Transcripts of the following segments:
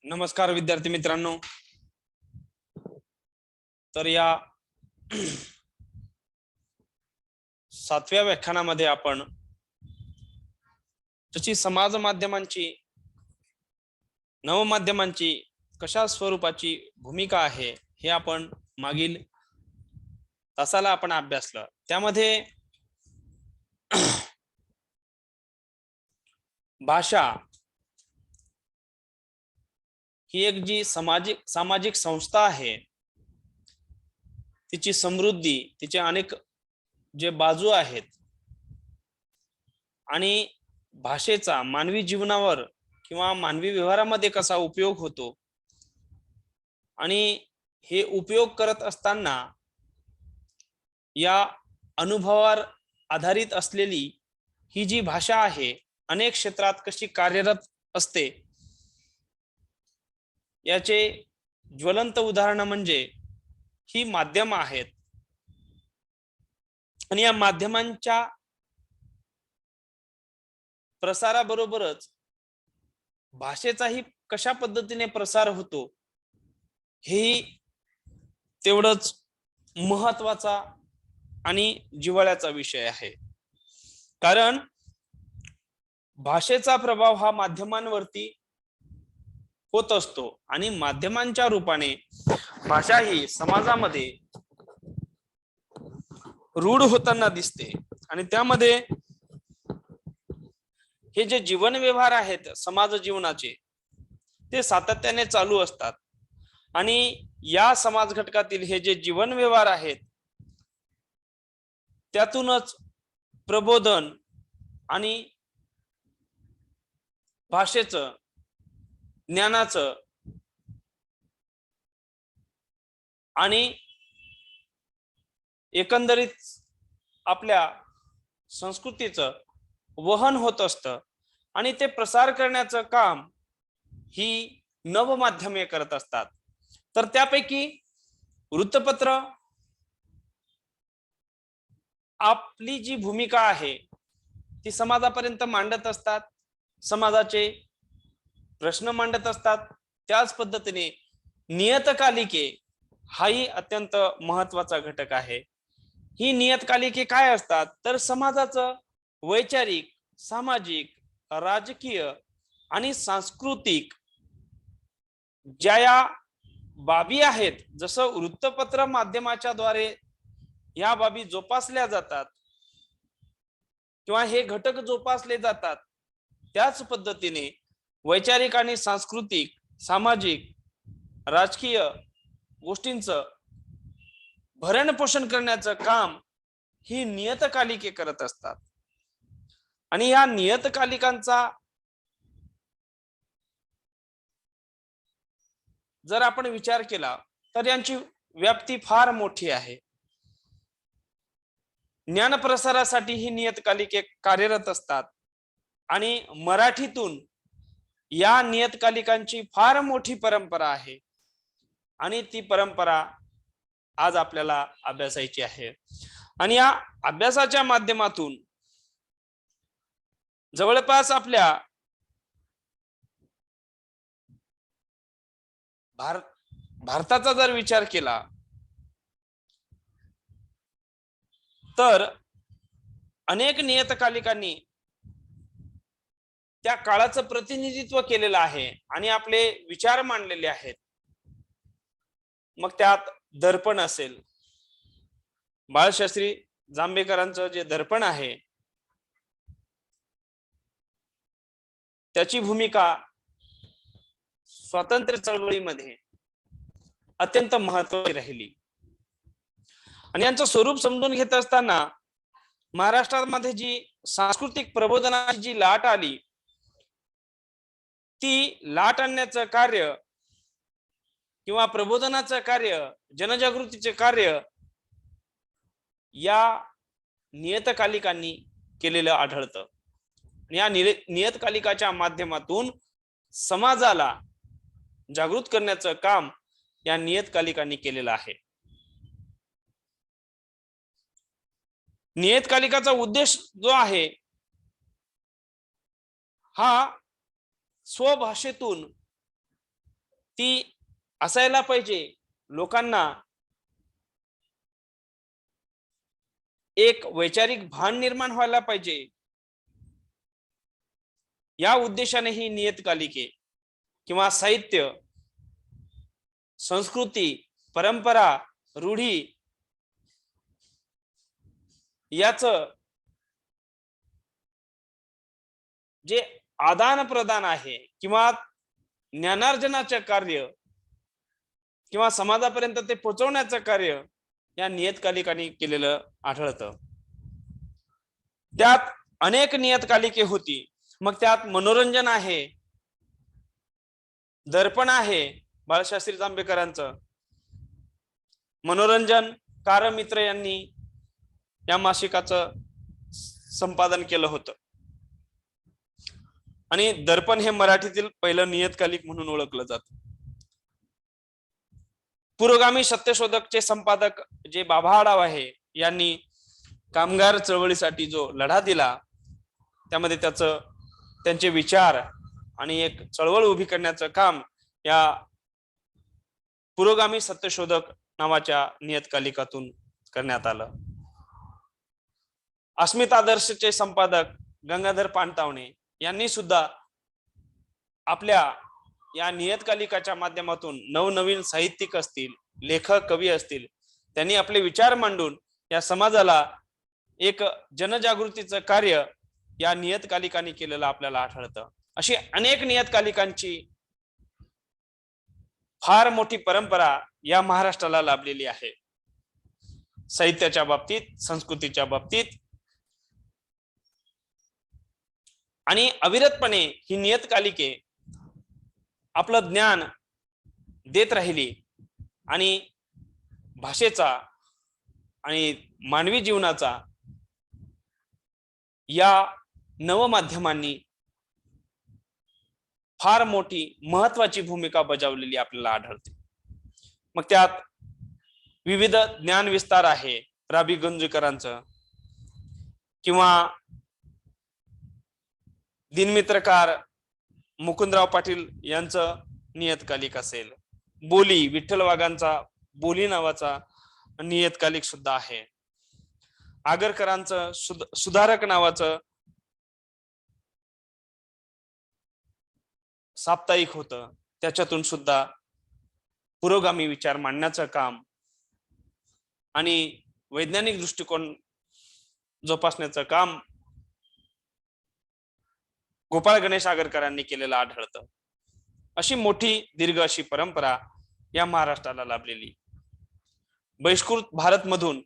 नमस्कार विद्यार्थी मित्रांनो. तर या 7व्या व्याख्यानामध्ये आपण जशी समाज माध्यमांची नवमाध्यमांची कशा स्वरूपाची भूमिका आहे हे आपण मागील तासाला आपण अभ्यासलं. त्यामध्ये भाषा ही एक जी सामाजिक संस्था आहे, तिची समृद्धी, तिचे अनेक जे बाजू आहेत आणि भाषेचा मानवी जीवनावर किंवा मानवी व्यवहारामध्ये कसा उपयोग होतो आणि हे उपयोग करत असताना या अनुभवावर आधारित असलेली ही जी भाषा आहे अनेक क्षेत्रात कशी कार्यरत असते याचे ज्वलंत उदाहरण म्हणजे ही माध्यम आहेत. आणि या माध्यमांच्या प्रसाराबरोबरच भाषेचाही कशा पद्धतीने प्रसार होतो हे तेवढंच महत्वाचा आणि जिव्हाळ्याचा विषय आहे. कारण भाषेचा प्रभाव हा माध्यमांवरती होत असतो आणि माध्यमांच्या रूपाने भाषा ही समाजामध्ये रूढ होताना दिसते. आणि त्यामध्ये हे जे जीवन व्यवहार आहेत समाज जीवनाचे ते सातत्याने चालू असतात आणि या समाज घटकातील हे जे जीवन व्यवहार आहेत त्यातूनच प्रबोधन आणि भाषेचं, ज्ञानाचं आणि एकंदरीत आपल्या संस्कृतीचं वहन होत असतं आणि ते प्रसार करण्याचं काम ही नवमाध्यमे करत असतात. तर त्यापैकी वृत्तपत्र आपली जी भूमिका आहे ती समाजापर्यंत मांडत असतात, समाजाचे प्रश्न मांडत असतात. त्याच पद्धतीने नियतकालिके हाही अत्यंत महत्वाचा घटक आहे. ही नियतकालिके काय असतात तर समाजाचं वैचारिक, सामाजिक, राजकीय आणि सांस्कृतिक ज्या या बाबी आहेत, जसं वृत्तपत्र माध्यमाच्या द्वारे या बाबी जोपासल्या जातात किंवा हे घटक जोपासले जातात, त्याच पद्धतीने वैचारिक आणि सांस्कृतिक, सामाजिक, राजकीय गोष्टींचं भरण पोषण करण्याचं काम ही नियतकालिके करत असतात. आणि या नियतकालिकांचा जर आपण विचार केला तर यांची व्याप्ती फार मोठी आहे. ज्ञान प्रसारासाठी ही नियतकालिके कार्यरत असतात आणि मराठीतून या नियतकालिकांची फार मोठी परंपरा आहे आणि ती परंपरा आज आपल्याला अभ्यासायची आहे. आणि या अभ्यासाच्या माध्यमातून जवळपास आपल्या भारताचा जर विचार केला तर अनेक नियतकालिकांनी त्या काळाचं प्रतिनिधित्व केलेलं आहे आणि आपले विचार मांडलेले आहेत. मग त्यात दर्पण असेल, बाळशास्त्री जांभेकरांचं जे दर्पण आहे त्याची भूमिका स्वातंत्र्य चळवळीमध्ये अत्यंत महत्त्वाची राहिली. आणि यांचं स्वरूप समजून घेत असताना महाराष्ट्रामध्ये जी सांस्कृतिक प्रबोधनाची जी लाट आली, ती लाट आणण्याचं कार्य किंवा प्रबोधनाचं कार्य, जनजागृतीचे कार्य या नियतकालिकांनी केलेलं आढळतं. या नियतकालिकाच्या माध्यमातून समाजाला जागृत करण्याचं काम या नियतकालिकांनी केलेलं आहे. नियतकालिकाचा उद्देश जो आहे हा स्वभाषेतून ती असायला पाहिजे. लोकांना एक वैचारिक भान निर्माण व्हायला पाहिजे. या उद्देशाने ही नियतकालिके किंवा साहित्य, संस्कृती, परंपरा, रूढी याच जे आदान प्रदान आहे किंवा ज्ञानार्जनाचे कार्य किंवा समाजापर्यंत ते पोहोचवण्याचं कार्य या नियतकालिकांनी केलेलं आढळतं. त्यात अनेक नियतकालिके होती. मग त्यात मनोरंजन आहे, दर्पण आहे बाळशास्त्री जांभेकरांचं. मनोरंजन कारमित्र यांनी या मासिकाचं संपादन केलं होतं आणि दर्पण हे मराठीतील पहिलं नियतकालिक म्हणून ओळखलं जातं. पुरोगामी सत्यशोधकचे संपादक जे बाबा आढाव आहे यांनी कामगार चळवळीसाठी जो लढा दिला त्यामध्ये त्यांचे विचार आणि एक चळवळ उभी करण्याचं काम या पुरोगामी सत्यशोधक नावाच्या नियतकालिकातून करण्यात आलं. अस्मितादर्शचे संपादक गंगाधर पानतावणे यांनी सुद्धा आपल्या या नियतकालिकाच्या माध्यमातून नवनवीन साहित्यिक असतील, लेखक, कवी असतील, त्यांनी आपले विचार मांडून या समाजाला एक जनजागृतीचं कार्य या नियतकालिकांनी केलेलं आपल्याला आढळतं. अशी अनेक नियतकालिकांची फार मोठी परंपरा या महाराष्ट्राला लाभलेली आहे. साहित्याच्या बाबतीत, संस्कृतीच्या बाबतीत आणि अविरतपणे ही नियतकालिके आपलं ज्ञान देत राहिली आणि भाषेचा आणि मानवी जीवनाचा या नवमाध्यमांनी फार मोठी महत्वाची भूमिका बजावलेली आपल्याला आढळते. मग त्यात विविध ज्ञान विस्तार आहे राबी गंजकरांचं किंवा दिनमित्रकार मुकुंदराव पाटील यांचं नियतकालिक असेल, बोली विठ्ठल वाघांचा बोली नावाचा नियतकालिक सुद्धा आहे, आगरकरांचं सुधारक नावाचं साप्ताहिक होतं, त्याच्यातून सुद्धा पुरोगामी विचार मांडण्याचं काम आणि वैज्ञानिक दृष्टिकोन जोपासण्याचं काम गोपाळ गणेश आगरकरांनी केलेलं आढळतं. अशी मोठी दीर्घ अशी परंपरा या महाराष्ट्राला लाभलेली. बहिष्कृत भारत मधून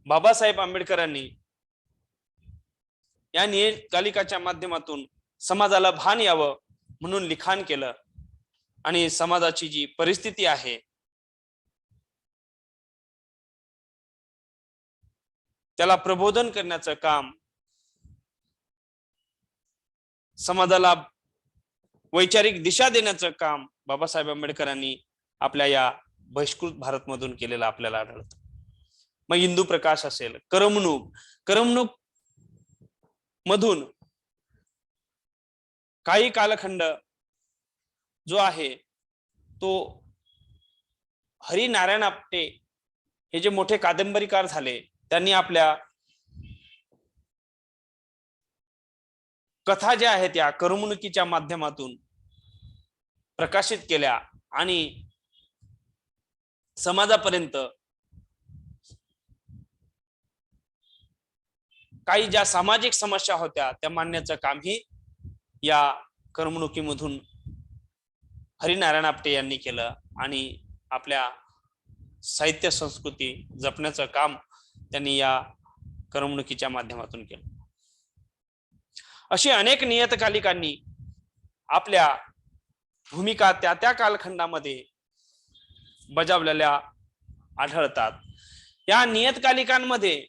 बाबासाहेब आंबेडकरांनी या नियतकालिकाच्या माध्यमातून समाजाला भान यावं म्हणून लिखाण केलं आणि समाजाची जी परिस्थिती आहे त्याला प्रबोधन करण्याचं काम, समाजाला वैचारिक दिशा देण्याचं काम बाबासाहेब आंबेडकरांनी आपल्या या बहिष्कृत भारत मधून केलेलं आपल्याला आढळतं. मग हिंदू प्रकाश असेल, करमणूक मधून काही कालखंड जो आहे तो हरिनारायण आपटे हे जे मोठे कादंबरीकार झाले त्यांनी आपल्या कथा ज्या आहेत त्या करमणुकीच्या माध्यमातून प्रकाशित केल्या आणि समाजापर्यंत काही ज्या सामाजिक समस्या होत्या त्या मांडण्याचं कामही या करमणुकीमधून हरिनारायण आपटे यांनी केलं आणि आपल्या साहित्य संस्कृती जपण्याचं काम त्यांनी या करमणुकीच्या माध्यमातून केलं. अशी अनेक नियतकालिकांनी आपल्या भूमिका त्या त्या कालखंडामध्ये बजावलेल्या आढळतात. या नियतकालिकांमध्ये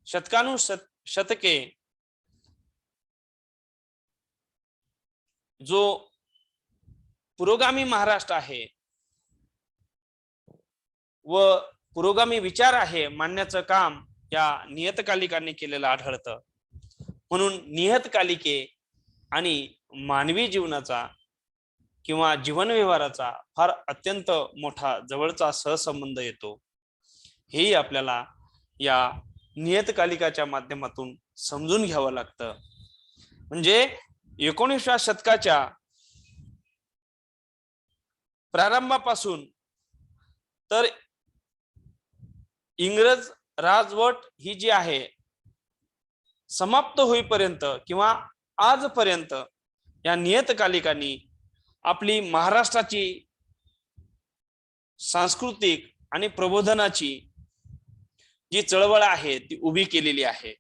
शतके जो पुरोगामी महाराष्ट्र आहे व पुरोगामी विचार आहे मांडण्याचं काम या नियतकालिकांनी केलेलं किंवा जीवन व्यवहाराचा फार अत्यंत मोठा जवळचा सहसंबंध येतो, हेही आपल्याला या नियतकालिकाच्या माध्यमातून समजून घ्यावं लागतं. म्हणजे 19व्या शतकाच्या प्रारंभापासून तर इंग्रज राजवट ही जी आहे समाप्त होईपर्यंत किंवा आजपर्यंत या नियतकालिकांनी आपली महाराष्ट्राची सांस्कृतिक आणि प्रबोधनाची जी चळवळ आहे ती उभी केलेली आहे.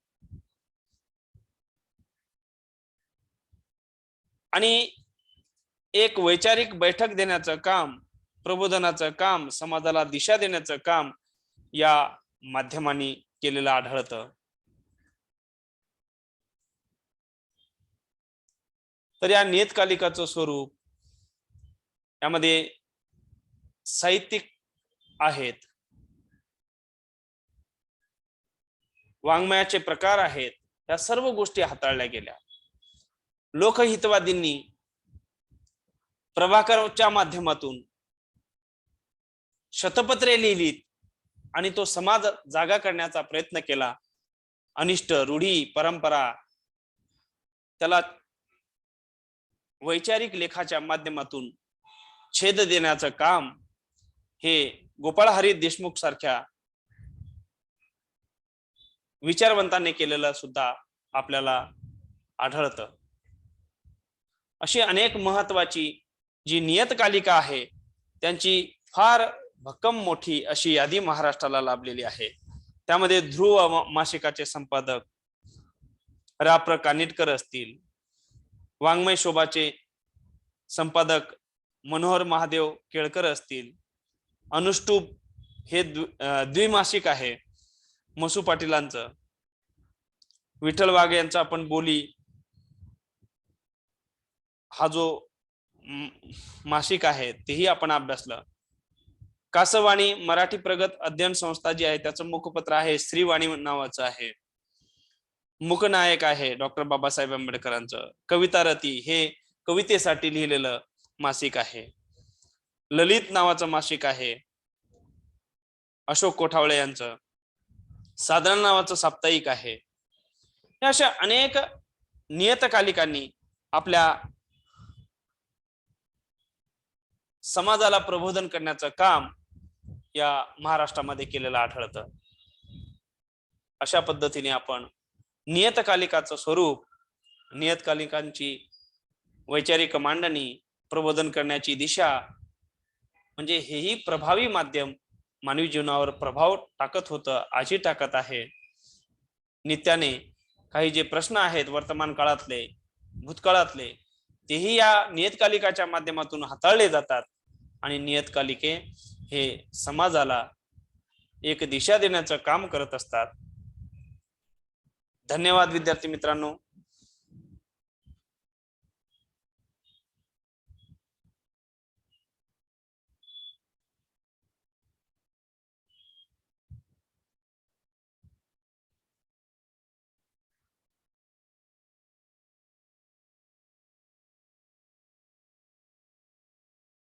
आणि एक वैचारिक बैठक देण्याचं काम, प्रबोधनाचं काम, समाजाला दिशा देण्याचं काम या माध्यमांनी केलेलं आढळतं. तर या नियतकालिकाचं स्वरूप यामध्ये साहित्यिक आहेत, वाङ्मयाचे प्रकार आहेत, या सर्व गोष्टी हाताळल्या गेल्या. लोकहितवादींनी प्रभाकरच्या माध्यमातून शतपत्रे लिहिलीत आणि तो समाज जागा करण्याचा प्रयत्न केला. अनिष्ट रूढी परंपरा त्याला वैचारिक लेखाच्या माध्यमातून छेद देण्याचं काम हे गोपाळ हरी देशमुख सारख्या विचारवंतांनी केलेलं सुद्धा आपल्याला आढळतं. अशी अनेक महत्वाची जी नियतकालिका आहे त्यांची फार भक्कम मोठी अशी यादी महाराष्ट्राला लाभलेली आहे. त्यामध्ये ध्रुव मासिकाचे संपादक रा. प्र. कानिटकर असतील, वाङ्मय शोभाचे संपादक मनोहर महादेव केळकर असतील, अनुष्टुप हे द्विमासिक आहे मसू पाटीलांचं, विठ्ठल वाघ यांचा आपण बोली हा जो मासिक आहे तेही आपण अभ्यासलं. कासवाणी मराठी प्रगत अध्ययन संस्था जी आहे त्याचं मुखपत्र आहे श्रीवाणी नावाचं आहे. मुकनायक आहे डॉक्टर बाबासाहेब आंबेडकरांचं. कविता रती हे कवितेसाठी लिहिलेलं मासिक आहे. ललित नावाचं मासिक आहे अशोक कोठावळे यांचं. साधारण नावाचं साप्ताहिक आहे. या अशा अनेक नियतकालिकांनी आपल्या समाजाला प्रबोधन करण्याचं काम या महाराष्ट्रामध्ये केलेलं आढळतं. अशा पद्धतीने आपण नियतकालिकाचं स्वरूप, नियतकालिकांची वैचारिक मांडणी, प्रबोधन करण्याची दिशा, म्हणजे हेही प्रभावी माध्यम मानवी जीवनावर प्रभाव टाकत होतं, आजही टाकत आहे. नित्याने काही जे प्रश्न आहेत वर्तमान काळातले, भूतकाळातले, तेही या नियतकालिकाच्या माध्यमातून हाताळले जातात. आणि नियतकालिके हे समाजाला एक दिशा देण्याचं काम करत असतात. धन्यवाद विद्यार्थी मित्रांनो.